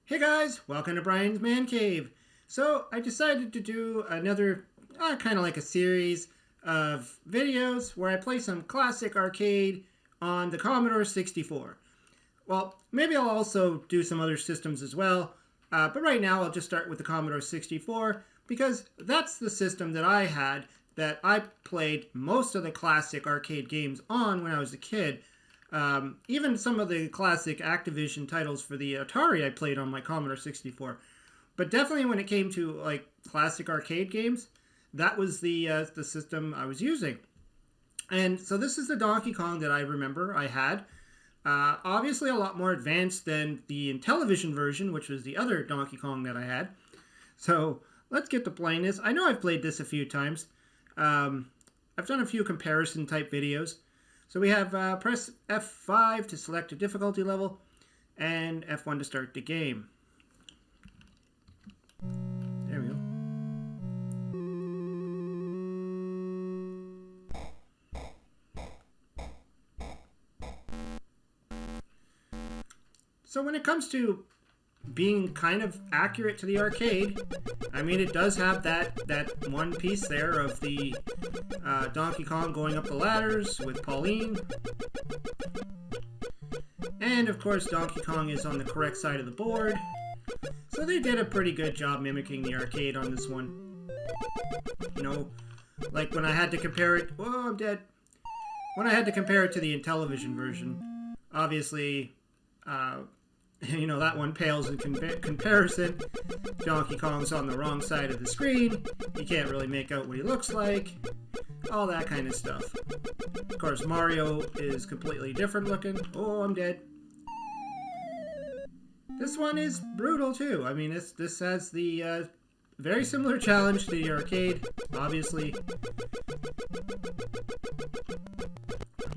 Hey guys, welcome to Brian's Man Cave. So I decided to do another kind of like a series of videos where I play some classic arcade on the Commodore 64. Well, maybe I'll also do some other systems as well, but right now I'll just start with the Commodore 64 because that's the system that I had that I played most of the classic arcade games on when I was a kid. Even some of the classic Activision titles for the Atari I played on my Commodore 64. But definitely when it came to like classic arcade games, that was the system I was using. And so this is the Donkey Kong that I remember I had. Obviously a lot more advanced than the Intellivision version, which was the other Donkey Kong that I had. So let's get to playing this. I know I've played this a few times. I've done a few comparison type videos. So we have press F5 to select a difficulty level and F1 to start the game. There we go. So when it comes to being kind of accurate to the arcade, I mean, it does have that one piece there of the Donkey Kong going up the ladders with Pauline. And of course, Donkey Kong is on the correct side of the board. So they did a pretty good job mimicking the arcade on this one. You know, like when I had to compare it, oh, I'm dead. When I had to compare it to the Intellivision version, obviously, you know, that one pales in comparison. Donkey Kong's on the wrong side of the screen. You can't really make out what he looks like. All that kind of stuff. Of course, Mario is completely different looking. Oh, I'm dead. This one is brutal too. I mean, this has the very similar challenge to the arcade, obviously.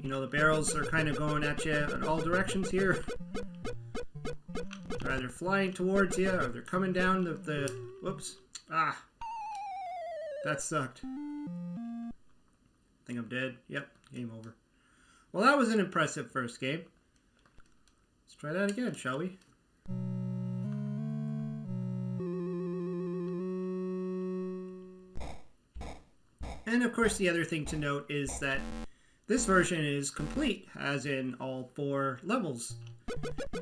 You know, the barrels are kind of going at you in all directions here. They're either flying towards you or they're coming down the whoops. Ah. That sucked. I think I'm dead. Yep, game over. Well, that was an impressive first game. Let's try that again, shall we? And of course, the other thing to note is that this version is complete, as in all 4 levels.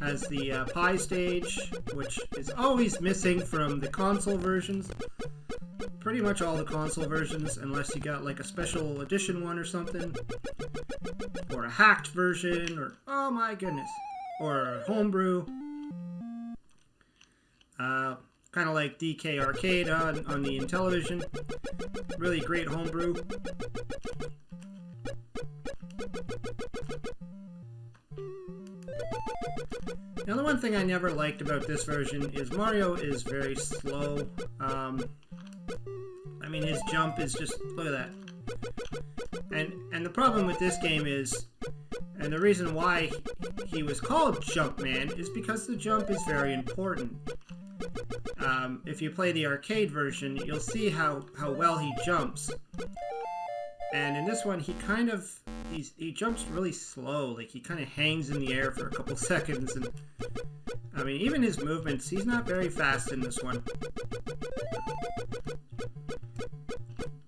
Has the pie stage, which is always missing from the console versions. Pretty much all the console versions, unless you got like a special edition one or something. Or a hacked version, or oh my goodness. Or a homebrew. Kind of like DK Arcade on the Intellivision. Really great homebrew. Now, the one thing I never liked about this version is Mario is very slow. I mean, his jump is just, look at that. And the problem with this game is, and the reason why he was called Jumpman is because the jump is very important. If you play the arcade version, you'll see how well he jumps. And in this one, he jumps really slow. Like, he kind of hangs in the air for a couple seconds. And I mean, even his movements, he's not very fast in this one.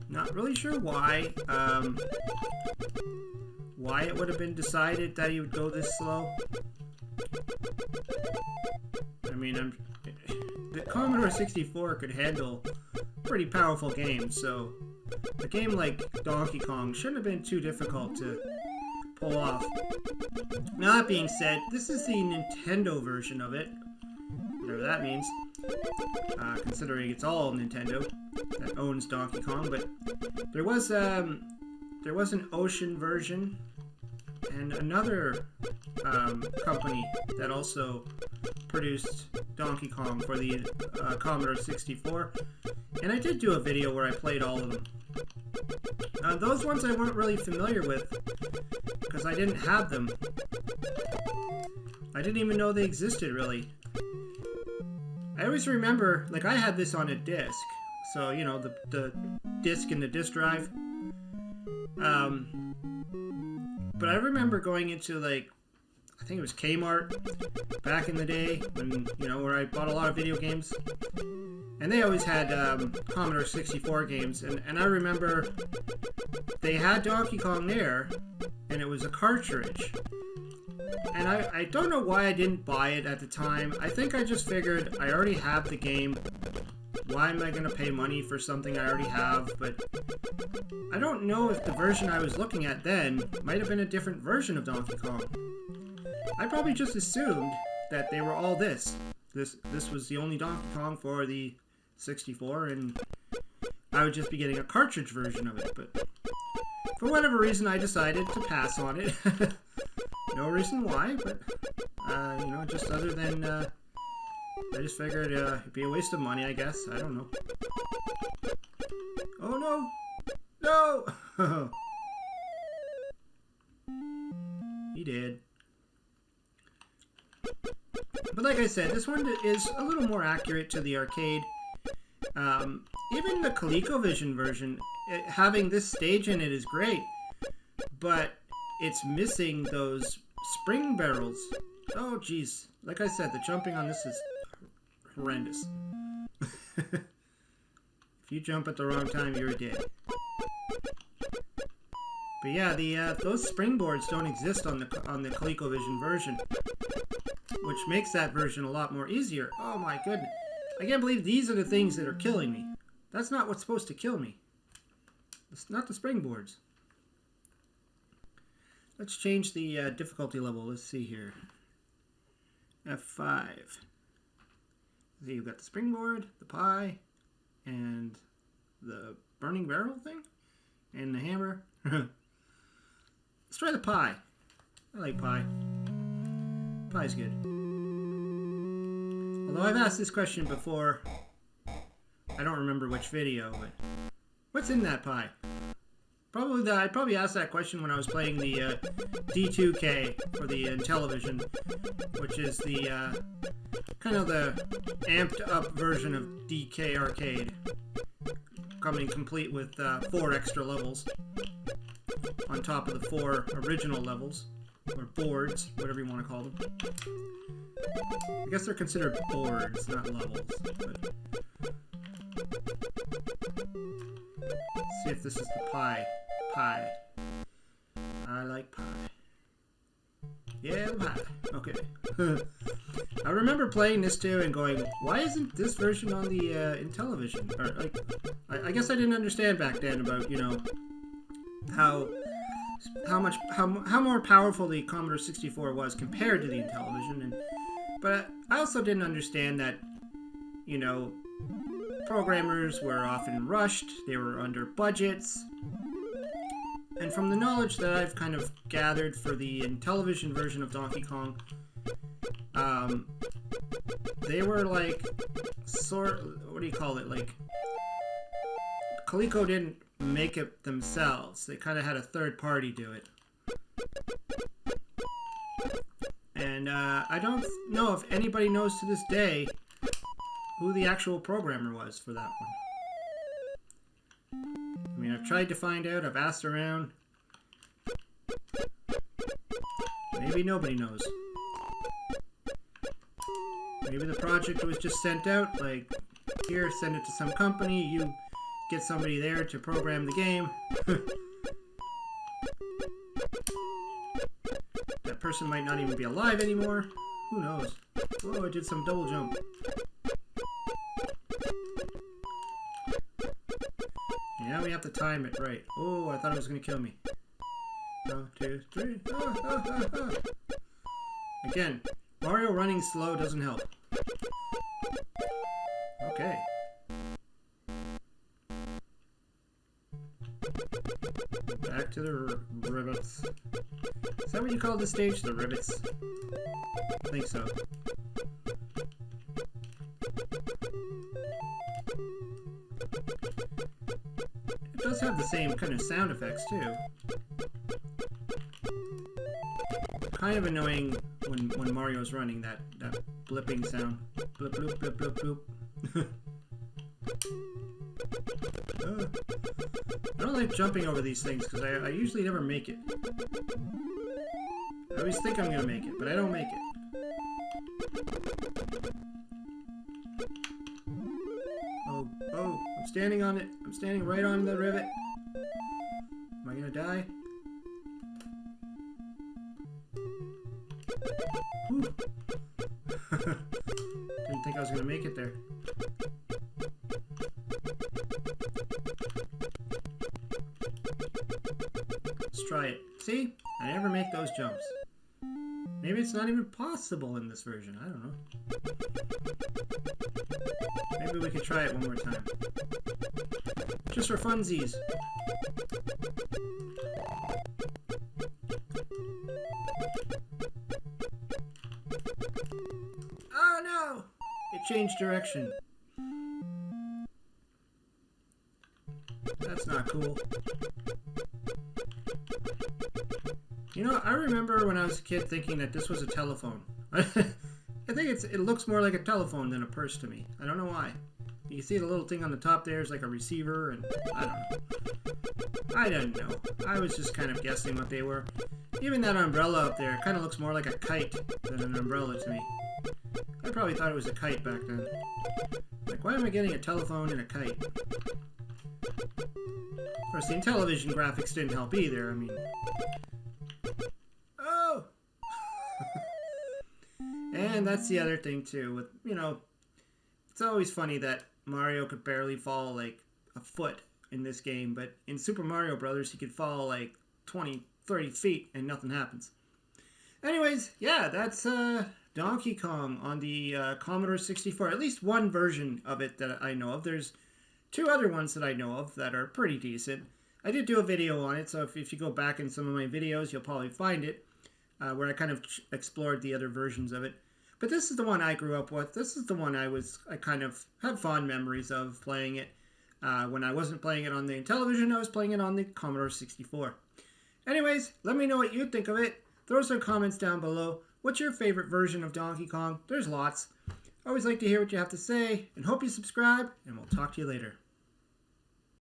Not really sure why. Why it would have been decided that he would go this slow. I mean, the Commodore 64 could handle pretty powerful games, so a game like Donkey Kong shouldn't have been too difficult to pull off. Now, that being said, this is the Nintendo version of it, whatever that means, considering it's all Nintendo that owns Donkey Kong. But there was an Ocean version and another company that also produced Donkey Kong for the Commodore 64, and I did do a video where I played all of them. Those ones I weren't really familiar with because I didn't have them. I didn't even know they existed, really. I always remember, like, I had this on a disc, so, you know, the disc and the disc drive. But I remember going into, like, I think it was Kmart back in the day when, you know, where I bought a lot of video games. And they always had Commodore 64 games. And I remember they had Donkey Kong there, and it was a cartridge. And I don't know why I didn't buy it at the time. I think I just figured I already have the game. Why am I going to pay money for something I already have? But I don't know if the version I was looking at then might have been a different version of Donkey Kong. I probably just assumed that they were all this. This was the only Donkey Kong for the 64, and I would just be getting a cartridge version of it. But for whatever reason, I decided to pass on it. No reason why, but you know, just other than I just figured it'd be a waste of money, I guess. I don't know. Oh no! No! He did. But like I said, this one is a little more accurate to the arcade. Even the ColecoVision version, having this stage in it is great, but it's missing those spring barrels. Oh geez, like I said, the jumping on this is horrendous. If you jump at the wrong time, you're dead. But yeah, those springboards don't exist on the ColecoVision version, which makes that version a lot more easier. Oh my goodness. I can't believe these are the things that are killing me. That's not what's supposed to kill me. It's not the springboards. Let's change the difficulty level. Let's see here. F5. So you've got the springboard, the pie, and the burning barrel thing, and the hammer. Let's try the pie. I like pie. Pie's good. Although I've asked this question before, I don't remember which video, but what's in that pie? I probably asked that question when I was playing the D2K for the Intellivision, which is the kind of the amped up version of DK Arcade, coming complete with 4 extra levels on top of the 4 original levels, or boards, whatever you want to call them. I guess they're considered boards, not levels. But let's see if this is the pie. Pie. I like pie. Yeah, the pie. Okay. I remember playing this too and going, why isn't this version on the Intellivision? Or like, I guess I didn't understand back then about, you know, how more powerful the Commodore 64 was compared to the Intellivision, but I also didn't understand that, you know, programmers were often rushed, they were under budgets, and from the knowledge that I've kind of gathered for the Intellivision version of Donkey Kong, they were like, what do you call it, like, Coleco didn't make it themselves. They kind of had a third party do it. And I don't know if anybody knows to this day who the actual programmer was for that one. I mean, I've tried to find out, I've asked around. Maybe nobody knows. Maybe the project was just sent out, like, here, send it to some company, you get somebody there to program the game. That person might not even be alive anymore. Who knows? Oh, I did some double jump. Now we have to time it right. Oh, I thought it was going to kill me. 1, 2, 3. Again, Mario running slow doesn't help. Okay. Back to the rivets. Is that what you call this stage? The rivets? I think so. It does have the same kind of sound effects too. Kind of annoying when Mario's running, that blipping sound. Blip bloop blip bloop bloop. I don't like jumping over these things because I usually never make it. I always think I'm gonna make it, but I don't make it. Oh, I'm standing on it. I'm standing right on the rivet. Am I gonna die? Whew. Didn't think I was gonna make it there. Let's try it. See? I never make those jumps. Maybe it's not even possible in this version. I don't know. Maybe we could try it one more time. Just for funsies. Oh no! It changed direction. That's not cool. You know, I remember when I was a kid thinking that this was a telephone. I think it looks more like a telephone than a purse to me. I don't know why. You can see the little thing on the top there is like a receiver, and I don't know. I didn't know. I was just kind of guessing what they were. Even that umbrella up there kind of looks more like a kite than an umbrella to me. I probably thought it was a kite back then. Like, why am I getting a telephone and a kite? Of course, the Intellivision graphics didn't help either. I mean... Oh! And that's the other thing, too. With, you know, it's always funny that Mario could barely fall, like, a foot in this game. But in Super Mario Brothers, he could fall, like, 20, 30 feet and nothing happens. Anyways, yeah, that's Donkey Kong on the Commodore 64. At least one version of it that I know of. There's two other ones that I know of that are pretty decent. I did do a video on it, so if you go back in some of my videos, you'll probably find it, where I kind of explored the other versions of it. But this is the one I grew up with. This is the one I kind of have fond memories of playing it. When I wasn't playing it on the Intellivision, I was playing it on the Commodore 64. Anyways, let me know what you think of it. Throw some comments down below. What's your favorite version of Donkey Kong? There's lots. I always like to hear what you have to say, and hope you subscribe, and we'll talk to you later.